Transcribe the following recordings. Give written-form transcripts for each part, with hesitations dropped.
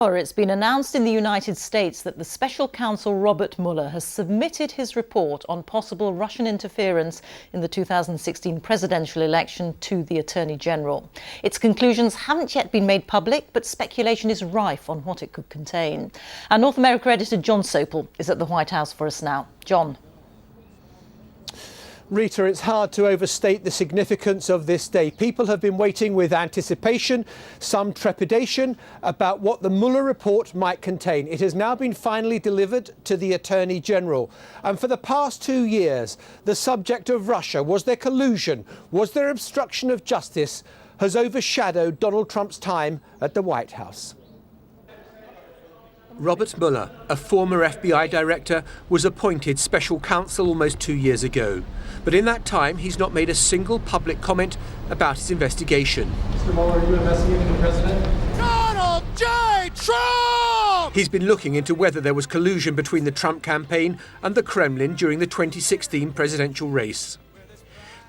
It's been announced in the United States that the special counsel Robert Mueller has submitted his report on possible Russian interference in the 2016 presidential election to the Attorney General. Its conclusions haven't yet been made public, but speculation is rife on what it could contain. Our North America editor John Sopel is at the White House for us now. John. Rita, it's hard to overstate the significance of this day. People have been waiting with anticipation, some trepidation about what the Mueller report might contain. It has now been finally delivered to the Attorney General. And for the past 2 years, the subject of Russia, was there collusion, was there obstruction of justice, has overshadowed Donald Trump's time at the White House. Robert Mueller, a former FBI director, was appointed special counsel almost 2 years ago. But in that time, he's not made a single public comment about his investigation. Mr. Mueller, are you investigating the president? Donald J. Trump! He's been looking into whether there was collusion between the Trump campaign and the Kremlin during the 2016 presidential race.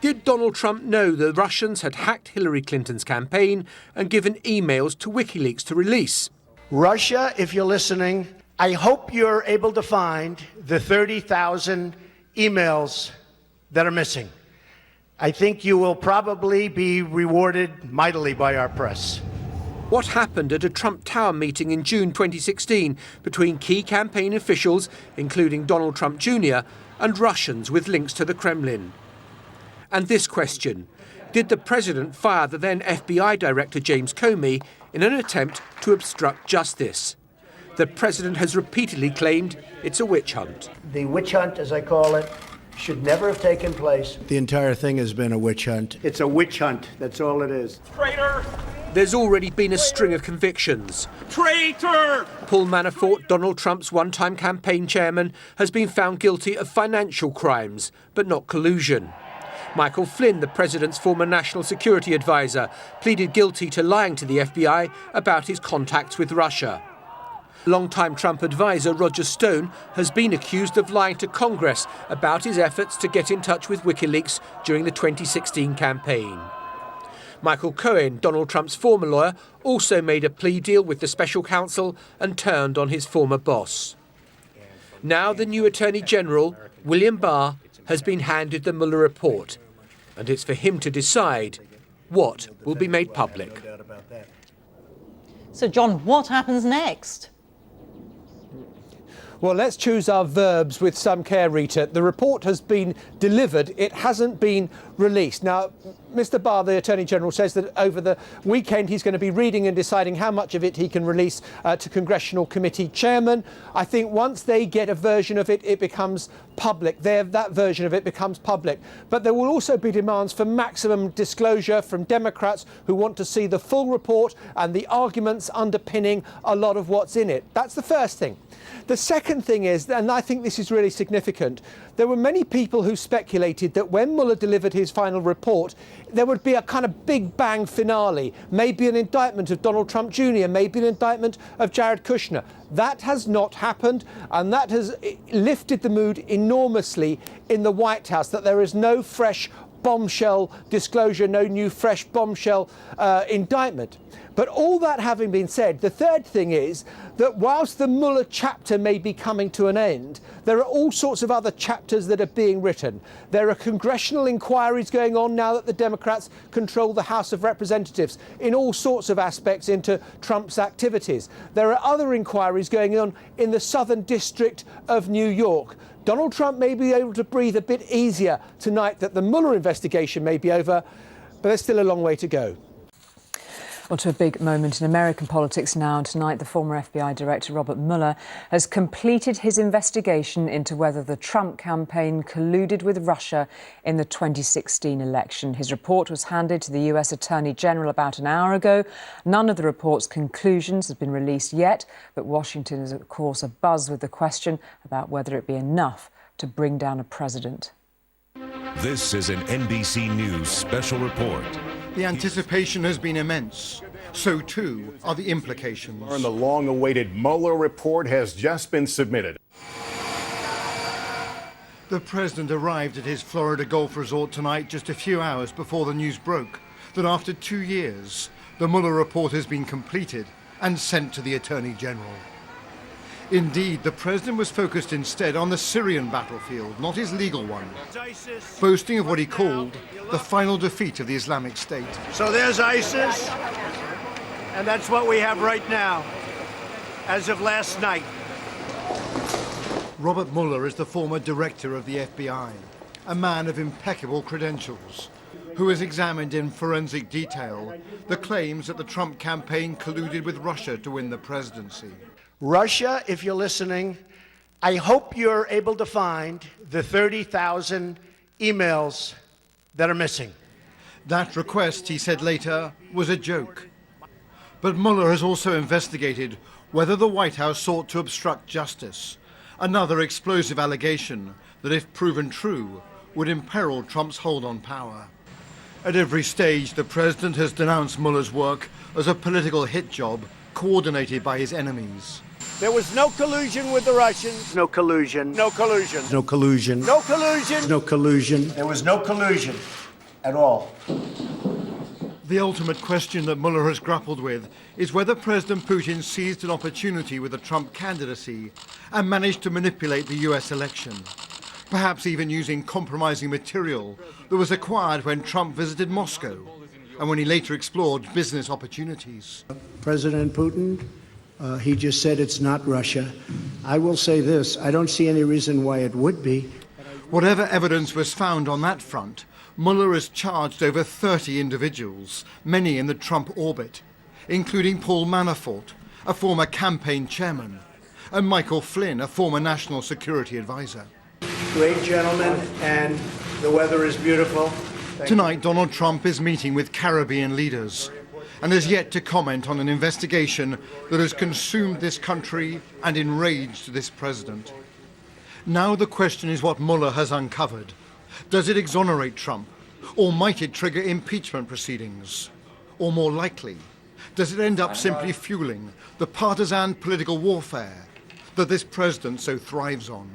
Did Donald Trump know the Russians had hacked Hillary Clinton's campaign and given emails to WikiLeaks to release? Russia, if you're listening, I hope you're able to find the 30,000 emails that are missing. I think you will probably be rewarded mightily by our press. What happened at a Trump Tower meeting in June 2016 between key campaign officials, including Donald Trump Jr., and Russians with links to the Kremlin? And this question: did the president fire the then FBI director James Comey in an attempt to obstruct justice? The president has repeatedly claimed it's a witch hunt. The witch hunt, as I call it, should never have taken place. The entire thing has been a witch hunt. It's a witch hunt, that's all it is. Traitor! There's already been a string of convictions. Traitor! Paul Manafort, Donald Trump's one-time campaign chairman, has been found guilty of financial crimes, but not collusion. Michael Flynn, the president's former national security advisor, pleaded guilty to lying to the FBI about his contacts with Russia. Longtime Trump advisor Roger Stone has been accused of lying to Congress about his efforts to get in touch with WikiLeaks during the 2016 campaign. Michael Cohen, Donald Trump's former lawyer, also made a plea deal with the special counsel and turned on his former boss. Now the new Attorney General, William Barr, has been handed the Mueller report, and it's for him to decide what will be made public. So, John, what happens next? Well, let's choose our verbs with some care, Rita. The report has been delivered. It hasn't been released. Now, Mr. Barr, the Attorney General, says that over the weekend he's going to be reading and deciding how much of it he can release to congressional committee chairmen. I think once they get a version of it, it becomes public. That version of it becomes public. But there will also be demands for maximum disclosure from Democrats who want to see the full report and the arguments underpinning a lot of what's in it. That's the first thing. The second thing is, and I think this is really significant, there were many people who speculated that when Mueller delivered his final report, there would be a kind of big bang finale, maybe an indictment of Donald Trump Jr., maybe an indictment of Jared Kushner. That has not happened, and that has lifted the mood enormously in the White House, that there is no fresh bombshell disclosure, no new fresh bombshell indictment. But all that having been said, the third thing is that whilst the Mueller chapter may be coming to an end, there are all sorts of other chapters that are being written. There are congressional inquiries going on now that the Democrats control the House of Representatives in all sorts of aspects into Trump's activities. There are other inquiries going on in the Southern District of New York. Donald Trump may be able to breathe a bit easier tonight that the Mueller investigation may be over, but there's still a long way to go. Well, to a big moment in American politics now. Tonight, the former FBI director Robert Mueller has completed his investigation into whether the Trump campaign colluded with Russia in the 2016 election. His report was handed to the US Attorney General about an hour ago. None of the report's conclusions have been released yet, but Washington is, of course, abuzz with the question about whether it be enough to bring down a president. This is an NBC News special report. The anticipation has been immense. So too are the implications. And the long-awaited Mueller report has just been submitted. The president arrived at his Florida golf resort tonight just a few hours before the news broke that after 2 years, the Mueller report has been completed and sent to the Attorney General. Indeed, the president was focused instead on the Syrian battlefield, not his legal one, boasting of what he called the final defeat of the Islamic State. So there's ISIS, and that's what we have right now, as of last night. Robert Mueller is the former director of the FBI, a man of impeccable credentials, who has examined in forensic detail the claims that the Trump campaign colluded with Russia to win the presidency. Russia, if you're listening, I hope you're able to find the 30,000 emails that are missing. That request, he said later, was a joke. But Mueller has also investigated whether the White House sought to obstruct justice, another explosive allegation that, if proven true, would imperil Trump's hold on power. At every stage, the president has denounced Mueller's work as a political hit job coordinated by his enemies. There was no collusion with the Russians. No collusion. No collusion. No collusion. No collusion. No collusion. There was no collusion at all. The ultimate question that Mueller has grappled with is whether President Putin seized an opportunity with the Trump candidacy and managed to manipulate the US election, perhaps even using compromising material that was acquired when Trump visited Moscow and when he later explored business opportunities. President Putin, he just said it's not Russia. I will say this, I don't see any reason why it would be. Whatever evidence was found on that front, Mueller has charged over 30 individuals, many in the Trump orbit, including Paul Manafort, a former campaign chairman, and Michael Flynn, a former national security advisor. Great gentlemen, and the weather is beautiful. Tonight, Donald Trump is meeting with Caribbean leaders and has yet to comment on an investigation that has consumed this country and enraged this president. Now the question is what Mueller has uncovered. Does it exonerate Trump, or might it trigger impeachment proceedings? Or more likely, does it end up simply fueling the partisan political warfare that this president so thrives on?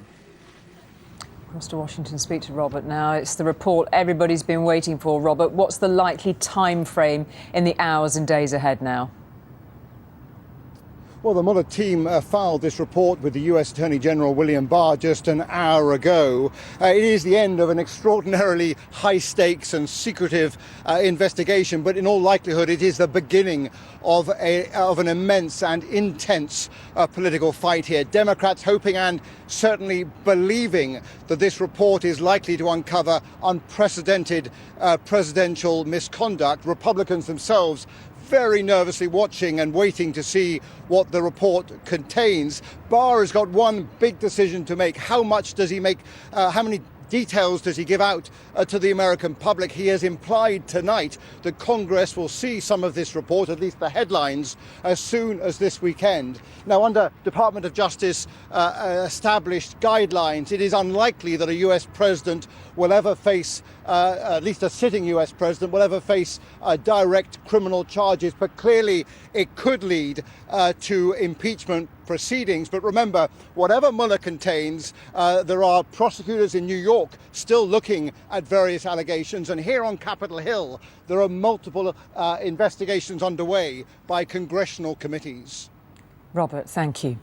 Across to Washington, speak to Robert now. It's the report everybody's been waiting for. Robert, what's the likely time frame in the hours and days ahead now? Well, the Mueller team filed this report with the US Attorney General William Barr just an hour ago. It is the end of an extraordinarily high-stakes and secretive investigation, but in all likelihood it is the beginning of an immense and intense political fight here. Democrats hoping and certainly believing that this report is likely to uncover unprecedented presidential misconduct. Republicans themselves very nervously watching and waiting to see what the report contains. Barr has got one big decision to make. How much does he make? How many details does he give out to the American public? He has implied tonight that Congress will see some of this report, at least the headlines, as soon as this weekend. Now, under Department of Justice established guidelines, it is unlikely that a US president will ever face, at least a sitting US president, will ever face direct criminal charges, but clearly it could lead to impeachment proceedings. But remember, whatever Mueller contains, there are prosecutors in New York still looking at various allegations, and here on Capitol Hill there are multiple investigations underway by congressional committees. Robert, thank you.